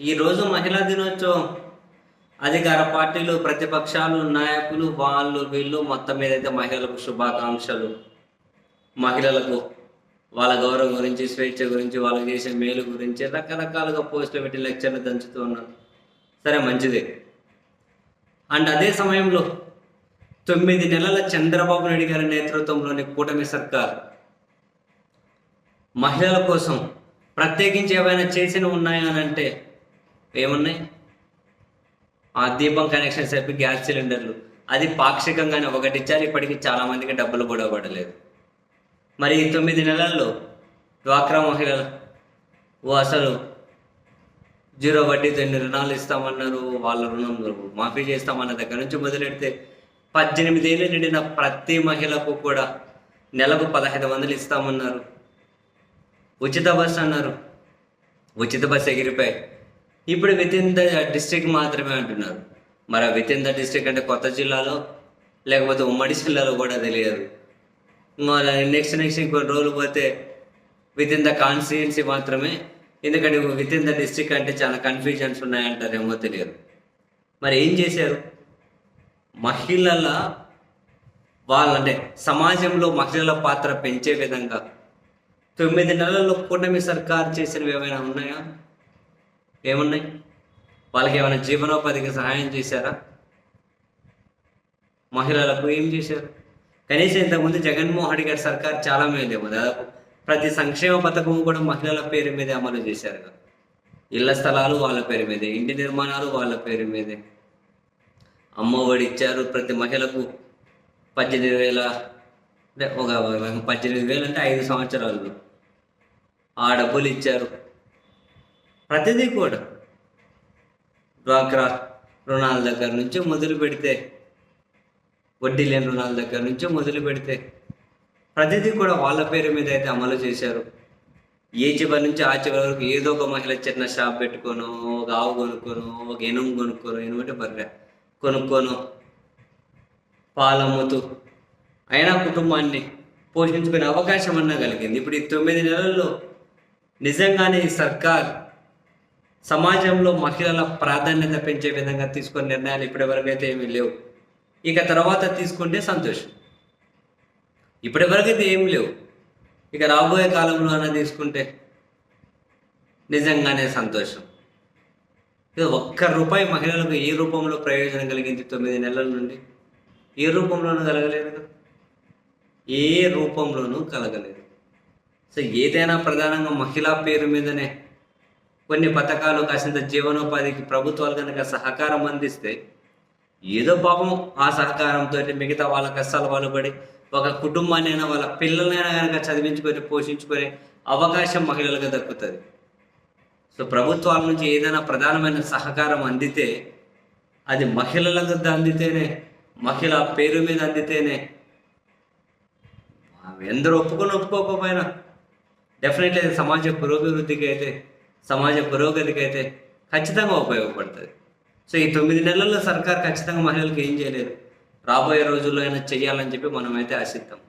ఈరోజు మహిళా దినోత్సవం. అధికార పార్టీలు, ప్రతిపక్షాలు, నాయకులు వాళ్ళు వీళ్ళు మొత్తం మీదైతే మహిళలకు శుభాకాంక్షలు. మహిళలకు వాళ్ళ గౌరవం గురించి, స్వేచ్ఛ గురించి, వాళ్ళకి చేసే మేలు గురించి రకరకాలుగా పోస్టులు పెట్టి లెక్చర్లు దంచుతూ ఉన్నారు. సరే, మంచిదే. అండ్ అదే సమయంలో 9 నెలల చంద్రబాబు నాయుడు గారి నేతృత్వంలోని కూటమి సర్కార్ మహిళల కోసం ప్రత్యేకించి ఏమైనా చేసిన ఉన్నాయా అని అంటే ఏమున్నాయి? ఆ దీపం కనెక్షన్ చెప్పి గ్యాస్ సిలిండర్లు, అది పాక్షికంగానే ఒకటి ఇచ్చారు. ఇప్పటికీ చాలామందికి డబ్బులు కూడా పడలేదు. మరి ఈ 9 నెలల్లో డ్వాక్రా మహిళలు అసలు 0 వడ్డీతో ఎన్ని రుణాలు ఇస్తామన్నారు, వాళ్ళ రుణం మాఫీ చేస్తామన్న దగ్గర నుంచి మొదలెడితే 18 ఏళ్ళు నిండిన ప్రతి మహిళకు కూడా నెలకు 1500 ఇస్తామన్నారు. ఉచిత బస్సు అన్నారు, ఉచిత బస్సు ఎగిరిపోయి ఇప్పుడు విత్ ఇన్ ద డిస్ట్రిక్ట్ మాత్రమే అంటున్నారు. మరి విత్ ఇన్ ద డిస్ట్రిక్ట్ అంటే కొత్త జిల్లాలో లేకపోతే ఉమ్మడి జిల్లాలో కూడా తెలియదు. నెక్స్ట్ ఇంకొన్ని రోజులు పోతే విత్ ఇన్ ద కాన్స్టిట్యున్సీ మాత్రమే. ఎందుకంటే విత్ ఇన్ ద డిస్ట్రిక్ట్ అంటే చాలా కన్ఫ్యూజన్స్ ఉన్నాయంటారేమో తెలియదు. మరి ఏం చేశారు? మహిళల వాళ్ళంటే సమాజంలో మహిళల పాత్ర పెంచే విధంగా 9 నెలల్లో కూటమి సర్కారు చేసినవి ఏమైనా ఉన్నాయా? ఏమున్నాయి? వాళ్ళకి ఏమైనా జీవనోపాధికి సహాయం చేశారా? మహిళలకు ఏం చేశారు? కనీసం ఇంతకుముందు జగన్మోహన్ రెడ్డి గారి సర్కార్ చాలా మేలేమో, దాదాపు ప్రతి సంక్షేమ పథకం కూడా మహిళల పేరు మీదే అమలు చేశారు. ఇళ్ల స్థలాలు వాళ్ళ పేరు మీదే, ఇంటి నిర్మాణాలు వాళ్ళ పేరు మీదే, అమ్మఒడి ఇచ్చారు. ప్రతి మహిళకు 18,000 అంటే ఒక 18,000 అంటే 5 సంవత్సరాలు ఆ డబ్బులు ఇచ్చారు. ప్రతిదీ కూడా డ్వాక్రా రుణాల దగ్గర నుంచి మొదలు పెడితే, వడ్డీ లేని రుణాల దగ్గర నుంచి మొదలు పెడితే ప్రతిదీ కూడా వాళ్ళ పేరు మీద అయితే అమలు చేశారు. ఏ చివరి నుంచి ఆ చివరి వరకు ఏదో ఒక మహిళ చిన్న షాప్ పెట్టుకోను, ఒక ఆవు కొనుక్కోను, ఒక ఎనుము కొనుక్కోను, ఎనుమంటే బర్రె కొనుక్కోను, పాలమ్ముతూ అయినా కుటుంబాన్ని పోషించుకునే అవకాశం అన్నా కలిగింది. ఇప్పుడు ఈ 9 నెలల్లో నిజంగానే ఈ సర్కార్ సమాజంలో మహిళల ప్రాధాన్యత పెంచే విధంగా తీసుకునే నిర్ణయాలు ఇప్పటివరకు అయితే ఏమీ లేవు. ఇక తర్వాత తీసుకుంటే సంతోషం. ఇప్పటివరకు అయితే ఏం లేవు. ఇక రాబోయే కాలంలో అన్నా తీసుకుంటే నిజంగానే సంతోషం. ఇది ₹1 మహిళలకు ఏ రూపంలో ప్రయోజనం కలిగింది 9 నెలల నుండి? ఏ రూపంలోనూ కలగలేదు కదా, ఏ రూపంలోనూ కలగలేదు. సో ఏదైనా ప్రధానంగా మహిళా పేరు మీదనే కొన్ని పథకాలు, కాసింత జీవనోపాధికి ప్రభుత్వాలు కనుక సహకారం అందిస్తే ఏదో పాపం ఆ సహకారంతో మిగతా వాళ్ళ కష్టాలు వాళ్ళు పడి ఒక కుటుంబాన్ని అయినా వాళ్ళ పిల్లలైనా కనుక చదివించుకొని పోషించుకునే అవకాశం మహిళలకు దక్కుతుంది. సో ప్రభుత్వాల నుంచి ఏదైనా ప్రధానమైన సహకారం అందితే అది మహిళలకు అందితేనే, మహిళ పేరు మీద అందితేనే, ఎందరూ ఒప్పుకోకపోయినా డెఫినెట్లీ సమాజ పురోభివృద్ధికి అయితే, సమాజ పురోగతికి అయితే ఖచ్చితంగా ఉపయోగపడుతుంది. సో ఈ 9 నెలల్లో సర్కార్ ఖచ్చితంగా మహిళలకు ఏం చేయలేదు. రాబోయే రోజుల్లో అయినా చెయ్యాలని చెప్పి మనమైతే ఆశిద్దాం.